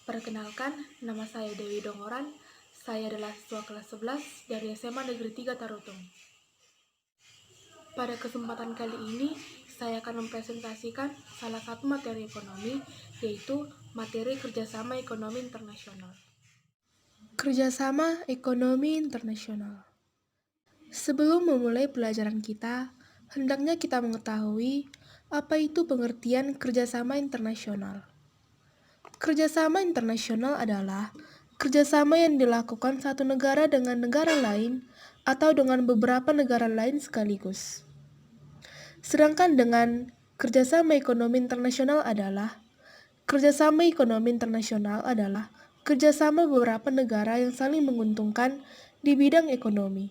Perkenalkan, nama saya Dewi Dongoran. Saya adalah siswa kelas 11 dari SMA Negeri 3 Tarutung. Pada kesempatan kali ini, saya akan mempresentasikan salah satu materi ekonomi, yaitu materi kerjasama ekonomi internasional. Kerjasama ekonomi internasional. Sebelum memulai pelajaran kita, hendaknya kita mengetahui apa itu pengertian kerjasama internasional. Kerjasama internasional adalah kerjasama yang dilakukan satu negara dengan negara lain atau dengan beberapa negara lain sekaligus. Sedangkan dengan kerjasama ekonomi internasional adalah kerjasama beberapa negara yang saling menguntungkan di bidang ekonomi.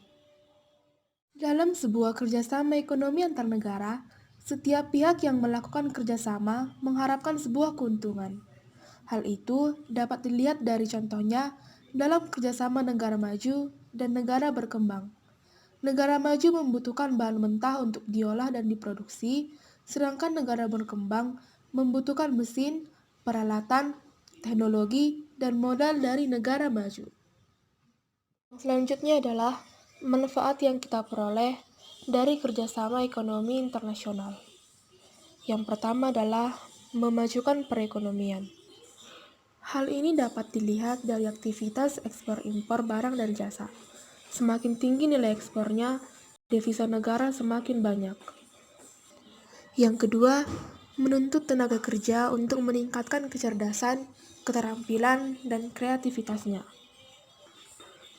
Dalam sebuah kerjasama ekonomi antar negara, setiap pihak yang melakukan kerjasama mengharapkan sebuah keuntungan. Hal itu dapat dilihat dari contohnya dalam kerjasama negara maju dan negara berkembang. Negara maju membutuhkan bahan mentah untuk diolah dan diproduksi, sedangkan negara berkembang membutuhkan mesin, peralatan, teknologi, dan modal dari negara maju. Selanjutnya adalah manfaat yang kita peroleh dari kerjasama ekonomi internasional. Yang pertama adalah memajukan perekonomian. Hal ini dapat dilihat dari aktivitas ekspor-impor barang dan jasa. Semakin tinggi nilai ekspornya, devisa negara semakin banyak. Yang kedua, menuntut tenaga kerja untuk meningkatkan kecerdasan, keterampilan, dan kreativitasnya.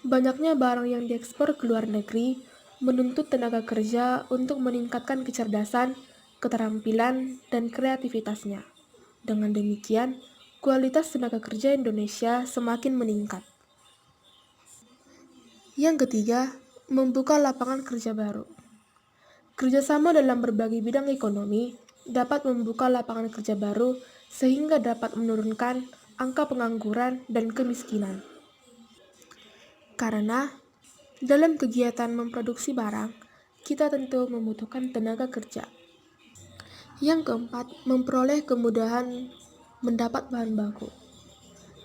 Banyaknya barang yang diekspor ke luar negeri menuntut tenaga kerja untuk meningkatkan kecerdasan, keterampilan, dan kreativitasnya. Dengan demikian, kualitas tenaga kerja Indonesia semakin meningkat. Yang ketiga, membuka lapangan kerja baru. Kerjasama dalam berbagai bidang ekonomi dapat membuka lapangan kerja baru sehingga dapat menurunkan angka pengangguran dan kemiskinan. Karena dalam kegiatan memproduksi barang, kita tentu membutuhkan tenaga kerja. Yang keempat, memperoleh kemudahan mendapat bahan baku.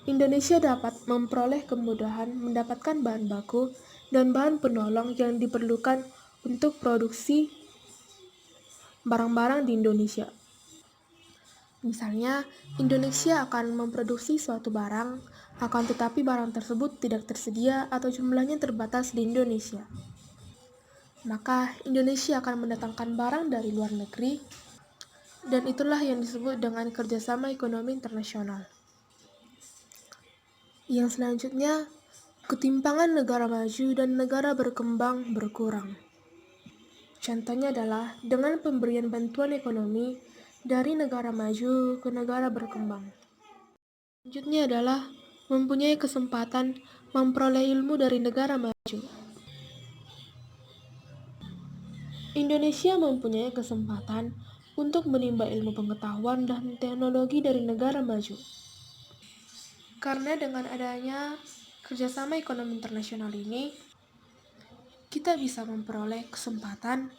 Indonesia dapat memperoleh kemudahan mendapatkan bahan baku dan bahan penolong yang diperlukan untuk produksi barang-barang di Indonesia. Misalnya, Indonesia akan memproduksi suatu barang, akan tetapi barang tersebut tidak tersedia atau jumlahnya terbatas di Indonesia. Maka, Indonesia akan mendatangkan barang dari luar negeri, dan itulah yang disebut dengan kerjasama ekonomi internasional. Yang selanjutnya, ketimpangan negara maju dan negara berkembang berkurang. Contohnya adalah dengan pemberian bantuan ekonomi dari negara maju ke negara berkembang. Selanjutnya adalah mempunyai kesempatan memperoleh ilmu dari negara maju. Indonesia mempunyai kesempatan untuk menimba ilmu pengetahuan dan teknologi dari negara maju. Karena dengan adanya kerjasama ekonomi internasional ini, kita bisa memperoleh kesempatan,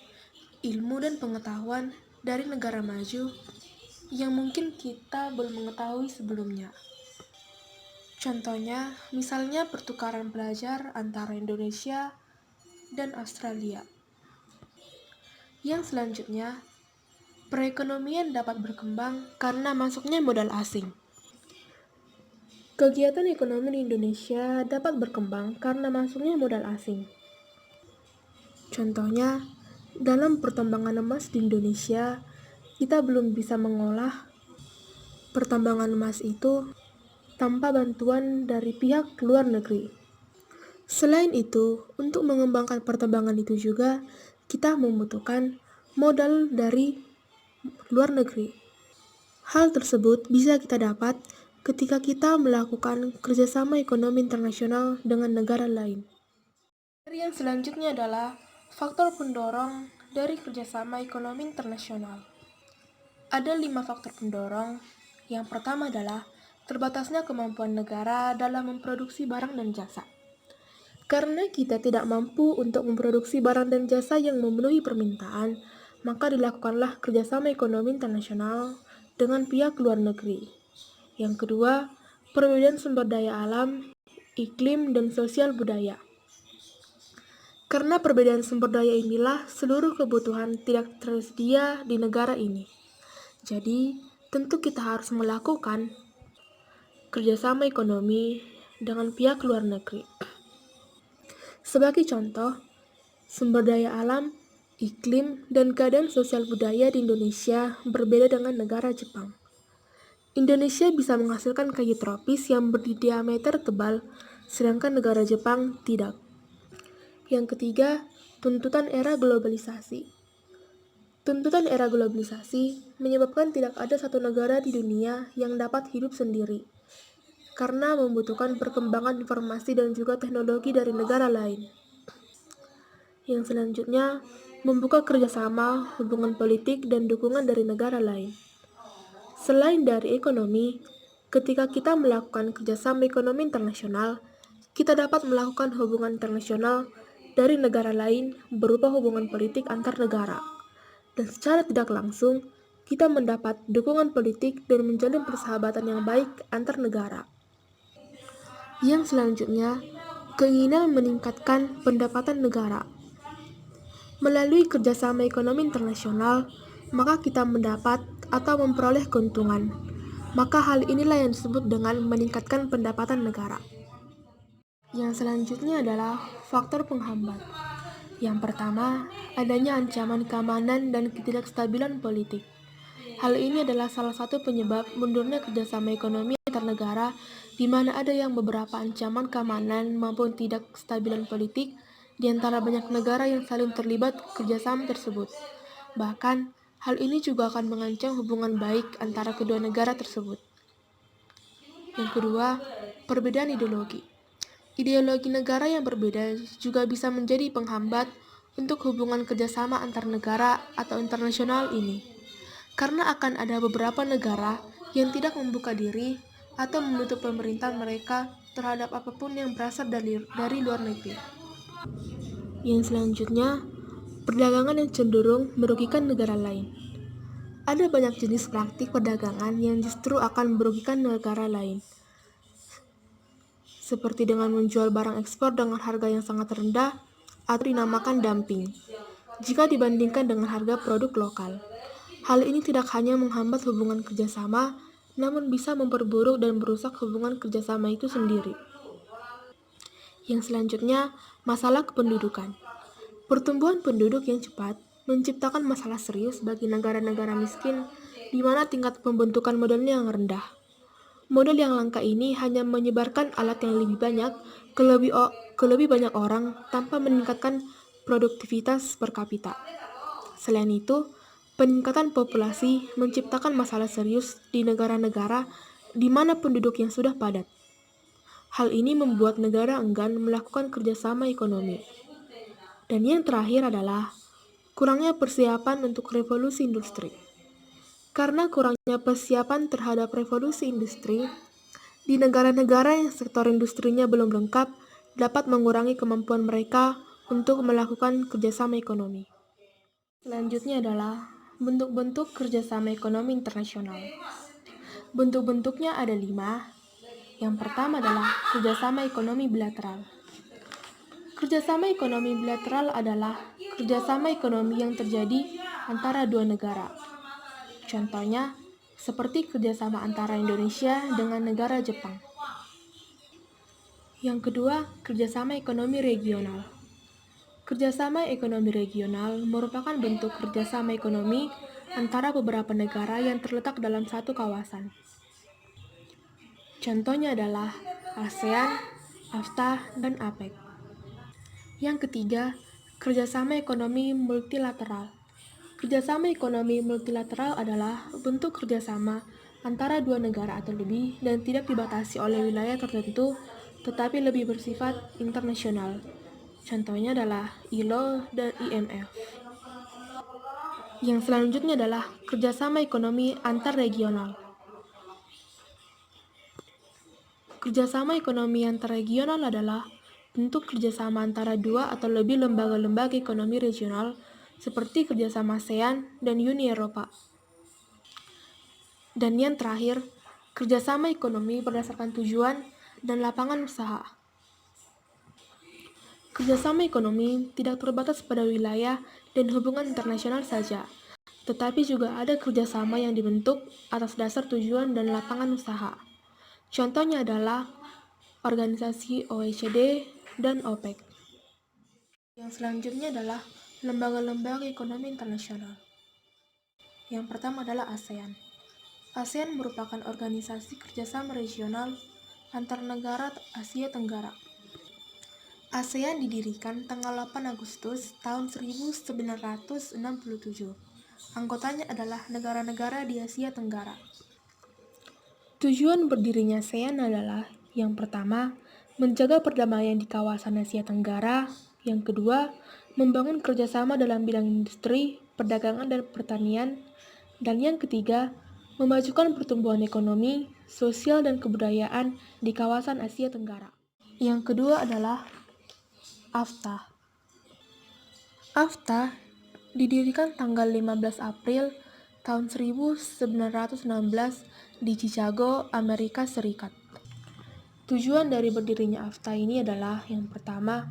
ilmu dan pengetahuan dari negara maju yang mungkin kita belum mengetahui sebelumnya. Contohnya, misalnya pertukaran pelajar antara Indonesia dan Australia. Yang selanjutnya, perekonomian dapat berkembang karena masuknya modal asing. Kegiatan ekonomi di Indonesia dapat berkembang karena masuknya modal asing. Contohnya, dalam pertambangan emas di Indonesia, kita belum bisa mengolah pertambangan emas itu tanpa bantuan dari pihak luar negeri. Selain itu, untuk mengembangkan pertambangan itu juga, kita membutuhkan modal dari luar negeri. Hal tersebut bisa kita dapat ketika kita melakukan kerjasama ekonomi internasional dengan negara lain. Yang selanjutnya adalah faktor pendorong dari kerjasama ekonomi internasional. Ada 5 faktor pendorong. Yang pertama adalah terbatasnya kemampuan negara dalam memproduksi barang dan jasa. Karena kita tidak mampu untuk memproduksi barang dan jasa yang memenuhi permintaan, maka dilakukanlah kerjasama ekonomi internasional dengan pihak luar negeri. Yang kedua, perbedaan sumber daya alam, iklim, dan sosial budaya. Karena perbedaan sumber daya inilah seluruh kebutuhan tidak tersedia di negara ini. Jadi, tentu kita harus melakukan kerjasama ekonomi dengan pihak luar negeri. Sebagai contoh, sumber daya alam, iklim, dan keadaan sosial budaya di Indonesia berbeda dengan negara Jepang. Indonesia bisa menghasilkan kayu tropis yang berdiameter tebal, sedangkan negara Jepang tidak. Yang ketiga, tuntutan era globalisasi. Tuntutan era globalisasi menyebabkan tidak ada satu negara di dunia yang dapat hidup sendiri, karena membutuhkan perkembangan informasi dan juga teknologi dari negara lain. Yang selanjutnya, membuka kerjasama, hubungan politik, dan dukungan dari negara lain. Selain dari ekonomi, ketika kita melakukan kerjasama ekonomi internasional, kita dapat melakukan hubungan internasional dari negara lain berupa hubungan politik antar negara. Dan secara tidak langsung, kita mendapat dukungan politik dan menjalin persahabatan yang baik antar negara. Yang selanjutnya, keinginan meningkatkan pendapatan negara. Melalui kerjasama ekonomi internasional, maka kita mendapat atau memperoleh keuntungan. Maka hal inilah yang disebut dengan meningkatkan pendapatan negara. Yang selanjutnya adalah faktor penghambat. Yang pertama, adanya ancaman keamanan dan ketidakstabilan politik. Hal ini adalah salah satu penyebab mundurnya kerjasama ekonomi antar negara, di mana ada yang beberapa ancaman keamanan maupun tidak kestabilan politik di antara banyak negara yang saling terlibat kerjasama tersebut. Bahkan, hal ini juga akan mengancam hubungan baik antara kedua negara tersebut. Yang kedua, perbedaan ideologi. Ideologi negara yang berbeda juga bisa menjadi penghambat untuk hubungan kerjasama antar negara atau internasional ini. Karena akan ada beberapa negara yang tidak membuka diri atau menutup pemerintahan mereka terhadap apapun yang berasal dari luar negeri. Yang selanjutnya, perdagangan yang cenderung merugikan negara lain. Ada banyak jenis praktik perdagangan yang justru akan merugikan negara lain, seperti dengan menjual barang ekspor dengan harga yang sangat rendah atau dinamakan dumping, jika dibandingkan dengan harga produk lokal. Hal ini tidak hanya menghambat hubungan kerjasama, namun bisa memperburuk dan merusak hubungan kerjasama itu sendiri. Yang selanjutnya, masalah kependudukan. Pertumbuhan penduduk yang cepat menciptakan masalah serius bagi negara-negara miskin, di mana tingkat pembentukan modalnya yang rendah. Modal yang langka ini hanya menyebarkan alat yang lebih banyak ke lebih banyak orang tanpa meningkatkan produktivitas per kapita. Selain itu, peningkatan populasi menciptakan masalah serius di negara-negara di mana penduduk yang sudah padat. Hal ini membuat negara enggan melakukan kerjasama ekonomi. Dan yang terakhir adalah kurangnya persiapan untuk revolusi industri. Karena kurangnya persiapan terhadap revolusi industri, di negara-negara yang sektor industrinya belum lengkap dapat mengurangi kemampuan mereka untuk melakukan kerjasama ekonomi. Selanjutnya adalah bentuk-bentuk kerjasama ekonomi internasional. Bentuk-bentuknya ada 5. Yang pertama adalah kerjasama ekonomi bilateral. Kerjasama ekonomi bilateral adalah kerjasama ekonomi yang terjadi antara dua negara. Contohnya, seperti kerjasama antara Indonesia dengan negara Jepang. Yang kedua, kerjasama ekonomi regional. Kerjasama ekonomi regional merupakan bentuk kerjasama ekonomi antara beberapa negara yang terletak dalam satu kawasan. Contohnya adalah ASEAN, AFTA, dan APEC. Yang ketiga, kerjasama ekonomi multilateral. Kerjasama ekonomi multilateral adalah bentuk kerjasama antara dua negara atau lebih dan tidak dibatasi oleh wilayah tertentu, tetapi lebih bersifat internasional. Contohnya adalah ILO dan IMF. Yang selanjutnya adalah kerjasama ekonomi antar regional. Kerjasama ekonomi antar regional adalah bentuk kerjasama antara dua atau lebih lembaga-lembaga ekonomi regional seperti kerjasama ASEAN dan Uni Eropa. Dan yang terakhir, kerjasama ekonomi berdasarkan tujuan dan lapangan usaha. Kerjasama ekonomi tidak terbatas pada wilayah dan hubungan internasional saja, tetapi juga ada kerjasama yang dibentuk atas dasar tujuan dan lapangan usaha. Contohnya adalah organisasi OECD dan OPEC. Yang selanjutnya adalah lembaga-lembaga ekonomi internasional. Yang pertama adalah ASEAN. ASEAN merupakan organisasi kerjasama regional antar negara Asia Tenggara. ASEAN didirikan tanggal 8 Agustus tahun 1967. Anggotanya adalah negara-negara di Asia Tenggara. Tujuan berdirinya ASEAN adalah yang pertama, menjaga perdamaian di kawasan Asia Tenggara. Yang kedua, membangun kerjasama dalam bidang industri, perdagangan, dan pertanian. Dan yang ketiga, memajukan pertumbuhan ekonomi, sosial, dan kebudayaan di kawasan Asia Tenggara. Yang kedua adalah AFTA. AFTA didirikan tanggal 15 April tahun 1916 di Chicago, Amerika Serikat. Tujuan dari berdirinya AFTA ini adalah yang pertama,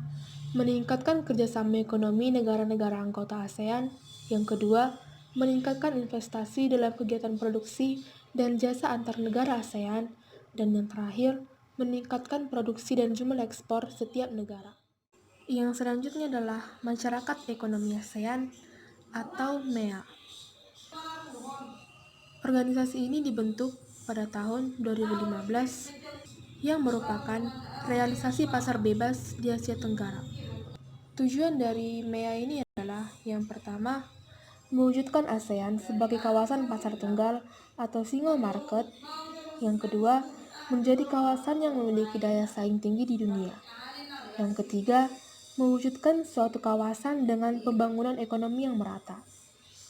meningkatkan kerjasama ekonomi negara-negara anggota ASEAN. Yang kedua, meningkatkan investasi dalam kegiatan produksi dan jasa antar negara ASEAN. Dan yang terakhir, meningkatkan produksi dan jumlah ekspor setiap negara. Yang selanjutnya adalah Masyarakat Ekonomi ASEAN atau MEA. Organisasi ini dibentuk pada tahun 2015 yang merupakan realisasi pasar bebas di Asia Tenggara. Tujuan dari MEA ini adalah yang pertama, mewujudkan ASEAN sebagai kawasan pasar tunggal atau single market. Yang kedua, menjadi kawasan yang memiliki daya saing tinggi di dunia. Yang ketiga, mewujudkan suatu kawasan dengan pembangunan ekonomi yang merata.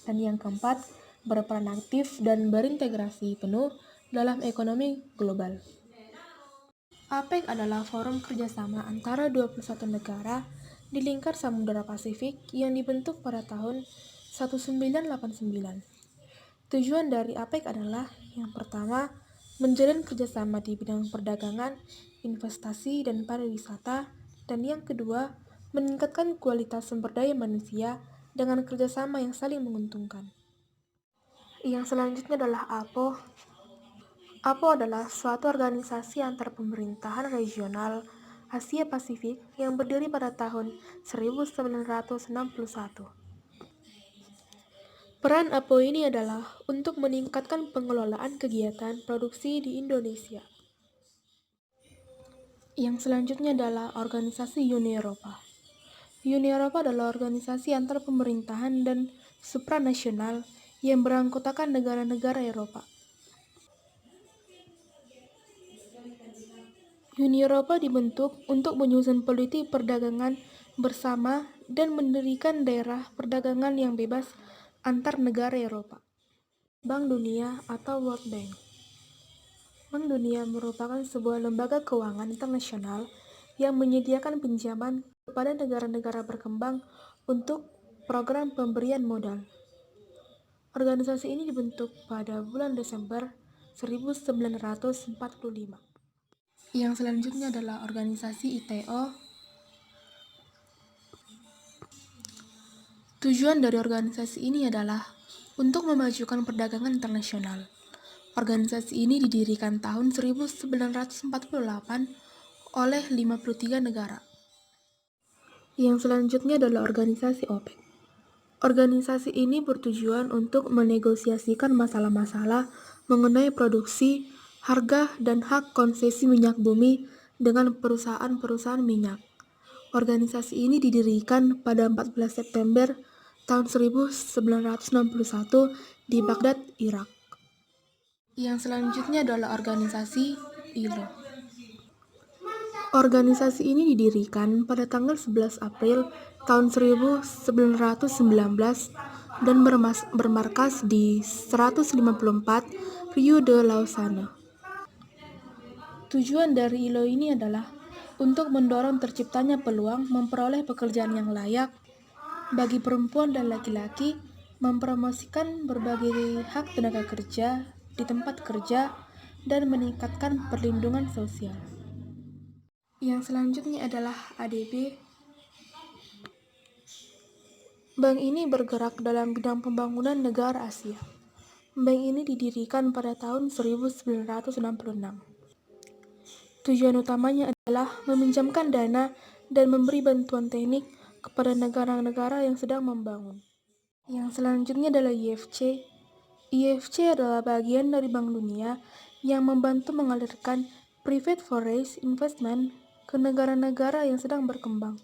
Dan yang keempat, berperan aktif dan berintegrasi penuh dalam ekonomi global. APEC adalah forum kerjasama antara 21 negara di lingkar Samudra Pasifik yang dibentuk pada tahun 1989. Tujuan dari APEC adalah yang pertama, menjalin kerjasama di bidang perdagangan, investasi, dan pariwisata, dan yang kedua, meningkatkan kualitas sumber daya manusia dengan kerjasama yang saling menguntungkan. Yang selanjutnya adalah APO. APO adalah suatu organisasi antar pemerintahan regional Asia Pasifik yang berdiri pada tahun 1961. Peran APO ini adalah untuk meningkatkan pengelolaan kegiatan produksi di Indonesia. Yang selanjutnya adalah organisasi Uni Eropa. Uni Eropa adalah organisasi antar pemerintahan dan supranasional yang beranggotakan negara-negara Eropa. Uni Eropa dibentuk untuk menyusun politik perdagangan bersama dan mendirikan daerah perdagangan yang bebas antar negara Eropa. Bank Dunia atau World Bank. Bank Dunia merupakan sebuah lembaga keuangan internasional yang menyediakan pinjaman kepada negara-negara berkembang untuk program pemberian modal. Organisasi ini dibentuk pada bulan Desember 1945. Yang selanjutnya adalah organisasi ITO. Tujuan dari organisasi ini adalah untuk memajukan perdagangan internasional. Organisasi ini didirikan tahun 1948 oleh 53 negara. Yang selanjutnya adalah organisasi OPEC. Organisasi ini bertujuan untuk menegosiasikan masalah-masalah mengenai produksi, harga, dan hak konsesi minyak bumi dengan perusahaan-perusahaan minyak. Organisasi ini didirikan pada 14 September tahun 1961 di Baghdad, Irak. Yang selanjutnya adalah organisasi ILO. Organisasi ini didirikan pada tanggal 11 April tahun 1919 dan bermarkas di 154 Rio de Lausanne. Tujuan dari ILO ini adalah untuk mendorong terciptanya peluang memperoleh pekerjaan yang layak bagi perempuan dan laki-laki, mempromosikan berbagai hak tenaga kerja di tempat kerja, dan meningkatkan perlindungan sosial. Yang selanjutnya adalah ADB. Bank ini bergerak dalam bidang pembangunan negara Asia. Bank ini didirikan pada tahun 1966. Tujuan utamanya adalah meminjamkan dana dan memberi bantuan teknik kepada negara-negara yang sedang membangun. Yang selanjutnya adalah IFC. IFC adalah bagian dari Bank Dunia yang membantu mengalirkan private foreign investment ke negara-negara yang sedang berkembang.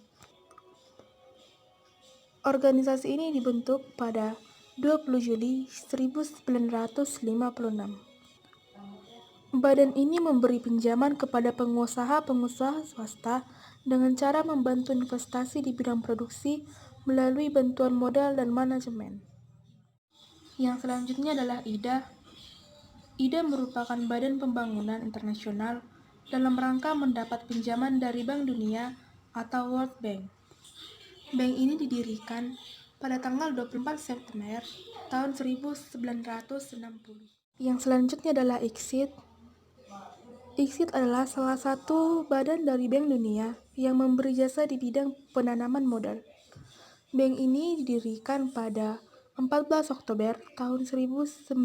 Organisasi ini dibentuk pada 20 Juli 1956. Badan ini memberi pinjaman kepada pengusaha-pengusaha swasta dengan cara membantu investasi di bidang produksi melalui bantuan modal dan manajemen. Yang selanjutnya adalah IDA. IDA merupakan badan pembangunan internasional dalam rangka mendapat pinjaman dari Bank Dunia atau World Bank. Bank ini didirikan pada tanggal 24 September tahun 1960. Yang selanjutnya adalah ICSID. ICSID adalah salah satu badan dari Bank Dunia yang memberi jasa di bidang penanaman modal. Bank ini didirikan pada 14 Oktober tahun 1966.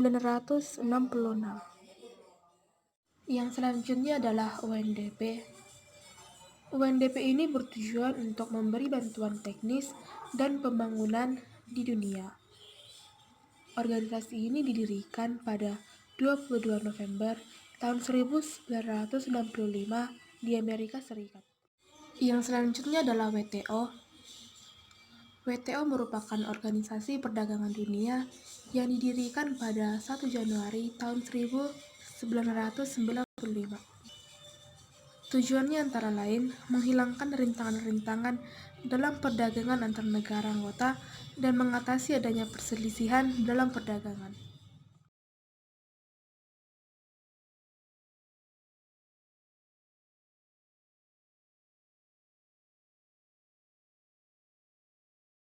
Yang selanjutnya adalah UNDP. UNDP ini bertujuan untuk memberi bantuan teknis dan pembangunan di dunia. Organisasi ini didirikan pada 22 November tahun 1965 di Amerika Serikat. Yang selanjutnya adalah WTO. WTO merupakan organisasi perdagangan dunia yang didirikan pada 1 Januari tahun 1995. Tujuannya antara lain menghilangkan rintangan-rintangan dalam perdagangan antar negara anggota dan mengatasi adanya perselisihan dalam perdagangan.